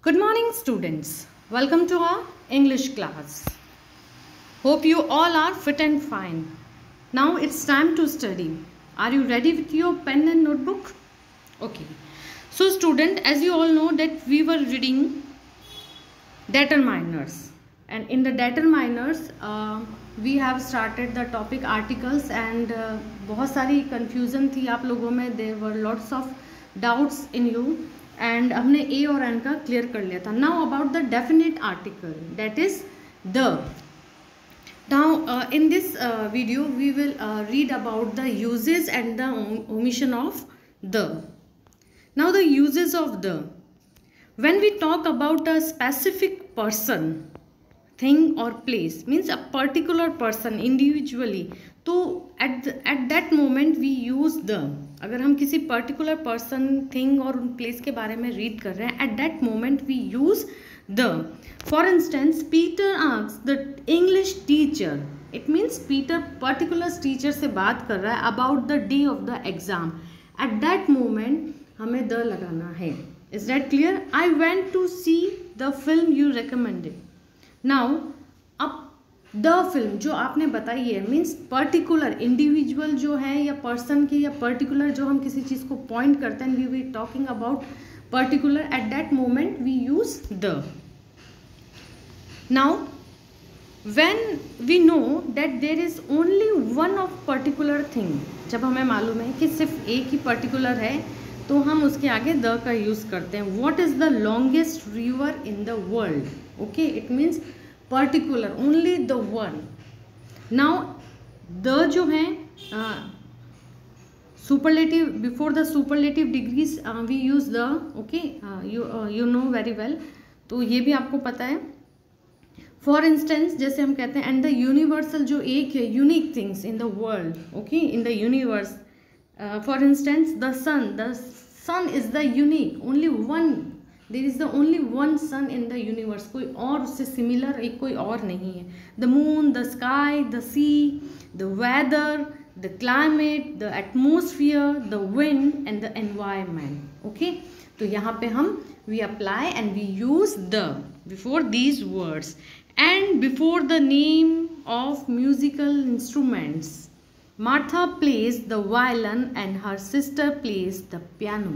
Good morning, students. Welcome to our English class. Hope you all are fit and fine. Now it's time to study. Are you ready with your pen and notebook? Okay. So, student, as you all know that we were reading determiners, and in the determiners, we have started the topic articles, and बहुत सारी confusion थी आप लोगों में. There were lots of doubts in you. And हमने a और an का clear कर लिया था. Now about the definite article, that is the. Now in this video we will read about the usages and the omission of the. Now the usages of the. When we talk about a specific person, thing or place, means a particular person individually, तो at that moment we use the. अगर हम किसी particular person, thing और उन place के बारे में read कर रहे हैं, at that moment we use the. For instance, Peter asks the English teacher. It means Peter particular teacher से बात कर रहा है about the day of the exam. At that moment हमें द लगाना है. Is that clear? I went to see the film you recommended. Now अब the film जो आपने बताई है, मीन्स पर्टिकुलर इंडिविजुअल जो है या पर्सन की, या पर्टिकुलर जो हम किसी चीज़ को पॉइंट करते हैं, we we talking about particular. At that moment we use the. Now when we know that there is only one of particular thing, जब हमें मालूम है कि सिर्फ एक ही पर्टिकुलर है, तो हम उसके आगे द का यूज़ करते हैं. What is the longest river in the world? Okay, it means particular, only the one. Now the जो है superlative, before the superlative degrees we use the. Okay, you know very well, तो ये भी आपको पता है. फॉर इंस्टेंस, जैसे हम कहते हैं एंड द यूनिवर्सल, जो एक है unique things in the world, okay, in the universe. For instance, the sun is the unique, only one. There is the only one sun in the universe. कोई और उससे सिमिलर एक कोई और नहीं है. The moon, the sky, the sea, the weather, the climate, the atmosphere, the wind and the environment. Okay, तो यहाँ पे हम we apply and we use the before these words. And before the name of musical instruments, Martha plays the violin and her sister plays the piano.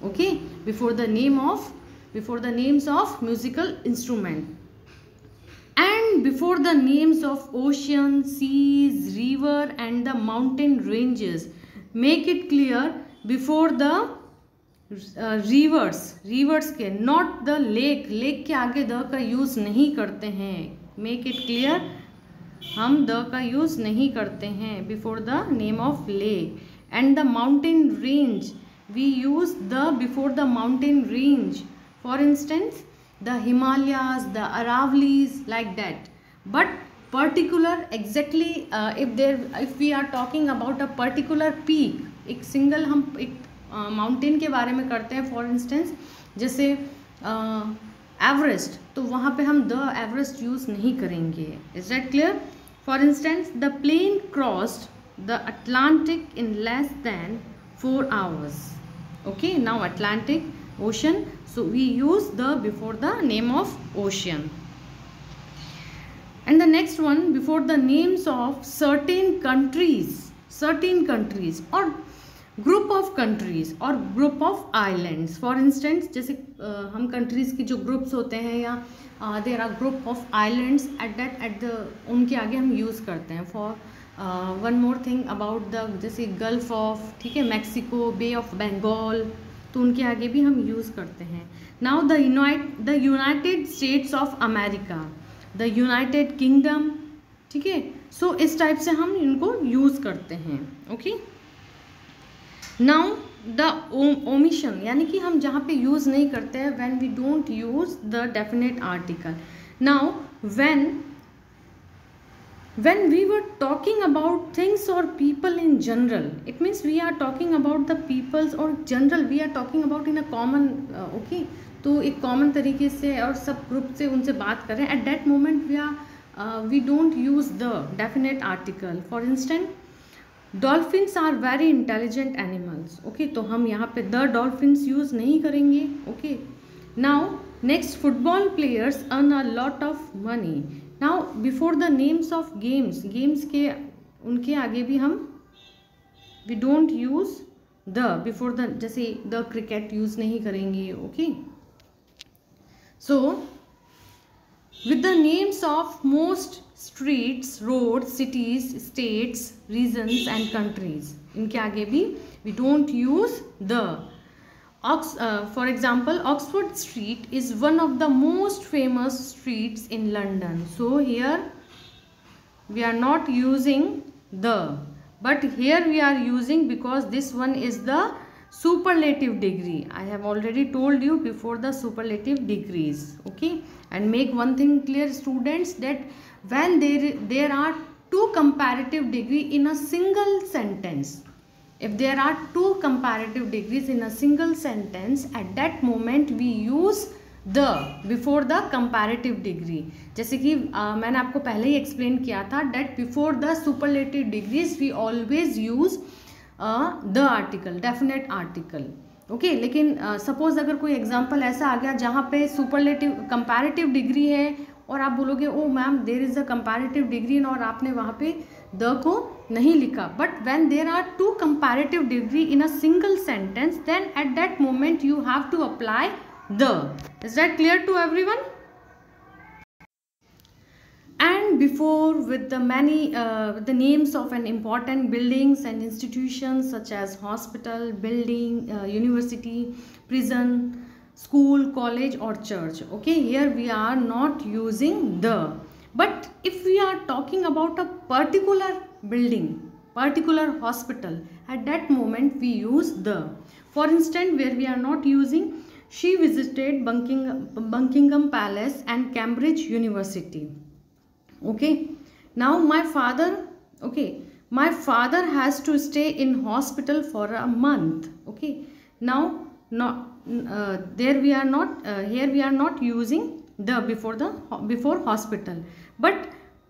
Okay, before the names of musical instrument, and before the names of ocean, seas, river and the mountain ranges. Make it clear, before the rivers के, not the lake के आगे the का use नहीं करते हैं. Make it clear, हम the का use नहीं करते हैं before the name of lake. And the mountain range, we use the before the mountain range. For instance, the Himalayas, the Aravallis, like that. But particular exactly, if we are talking about a particular peak, एक single हम एक mountain के बारे में करते हैं, for instance जैसे Everest, तो वहाँ पे हम द एवरेस्ट यूज़ नहीं करेंगे. Is that clear? For instance, the plane crossed the Atlantic in less than 4 hours. Okay, now Atlantic ocean, so we use the before the name of ocean. And the next one, before the names of certain countries और group of countries और group of islands. For instance, जैसे हम countries की जो groups होते हैं, या there are group of islands, उनके आगे हम यूज़ करते हैं. For one more thing about the, जैसे गल्फ ऑफ, ठीक है, मैक्सिको, बे ऑफ बंगाल, तो उनके आगे भी हम यूज़ करते हैं. Now the United states of America, the United kingdom, ठीक है. सो इस टाइप से हम इनको यूज़ करते हैं. ओके, नाउ द ओमिशन, यानी कि हम जहाँ पे यूज़ नहीं करते हैं, when we don't use the definite article. Now when we were talking about things or people in general, it means we are talking about the peoples or general, we are talking about in a common, okay, तो एक common तरीके से और सब group से उनसे बात करें. At that moment we don't use the definite article. For instance, dolphins are very intelligent animals. Okay, तो हम यहाँ पे द डॉल्फिन्स यूज़ नहीं करेंगे. Okay, now next, football players earn a lot of money. Now before the names of games, games के उनके आगे भी हम we don't use the before the, जैसे द क्रिकेट यूज नहीं करेंगे. Okay, so with the names of most streets, road, cities, states, regions and countries, इनके आगे भी we don't use the. For example, Oxford Street is one of the most famous streets in London. So here we are not using the, but here we are using because this one is the superlative degree. I have already told you before the superlative degrees. Okay, and make one thing clear, students, that when there are two comparative degree in a single sentence, if there are two comparative degrees in a single sentence, at that moment we use the before the comparative degree. जैसे कि मैंने आपको पहले ही explain किया था that before the superlative degrees we always use the article, definite article. Okay, लेकिन suppose अगर कोई एग्जांपल ऐसा आ गया जहाँ पे सुपरलेटिव कंपैरेटिव डिग्री है और आप बोलोगे ओ ma'am there is a comparative degree, और आपने वहाँ पे द को नहीं लिखा, but when there are two comparative degree in a single sentence, then at that moment you have to apply the. Is that clear to everyone? And before, with the names of an important buildings and institutions such as hospital, building, university, prison, school, college or church. Okay, here we are not using the. But if we are talking about a particular building, particular hospital, at that moment we use the. For instance, where we are not using, she visited Buckingham Palace and Cambridge University. Okay, now my father has to stay in hospital for a month. Okay, now here we are not using the before hospital, but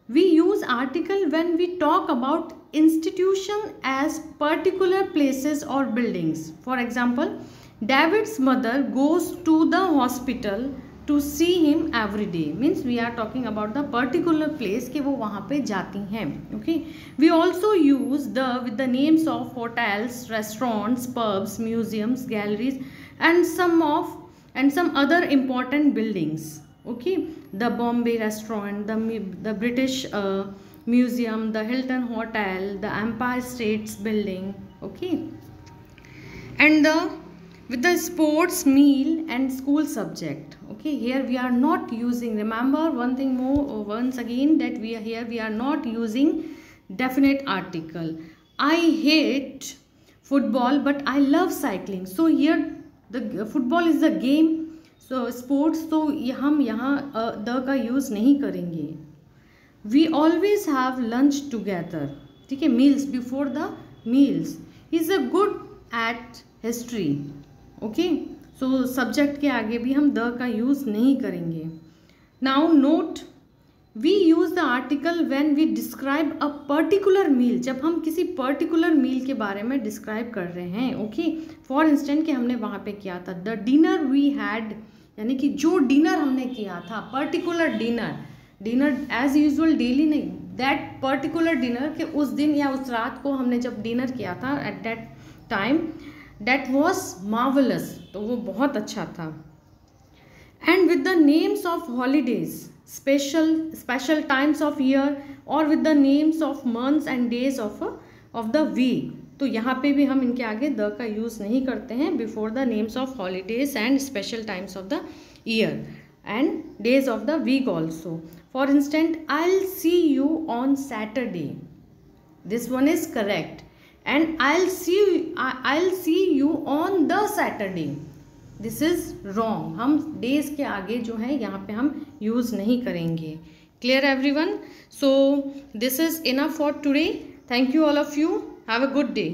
we use article when we talk about institution as particular places or buildings. For example, David's mother goes to the hospital to see him every day, means we are talking about the particular place कि वो वहाँ पे जाती हैं. Okay, we also use the with the names of hotels, restaurants, pubs, museums, galleries and some other important buildings. Okay, the Bombay restaurant, the British museum, the Hilton Hotel, the Empire State Building. Okay, and with the sports, meal and school subject. Okay, here we are not using, remember one thing more once again, that we are not using definite article. I hate football but I love cycling. So here the football is a game, so sports, so हम यहाँ the का use नहीं करेंगे. We always have lunch together. ठीक है, meals, before the meals. He is a good at history. Okay, so subject के आगे भी हम द का यूज़ नहीं करेंगे. Now note, we use the article when we describe a particular meal, जब हम किसी पर्टिकुलर मील के बारे में डिस्क्राइब कर रहे हैं. ओके, फॉर इंस्टेंट कि हमने वहाँ पे किया था द डिनर वी हैड, यानी कि जो डिनर हमने किया था, particular dinner as usual daily नहीं, दैट पर्टिकुलर डिनर के उस दिन या उस रात को हमने जब डिनर किया था at that time, that was marvelous, तो वो बहुत अच्छा था. And with the names of holidays, special times of year, or with the names of months and days of the week, तो यहाँ पे भी हम इनके आगे द का यूज़ नहीं करते हैं before the names of holidays and special times of the year and days of the week also. For instance, I'll see you on Saturday. This one is correct. And I'll see you on the Saturday. This is wrong. हम days के आगे जो है यहाँ पे हम use नहीं करेंगे. Clear everyone? So this is enough for today. Thank you all of you. Have a good day.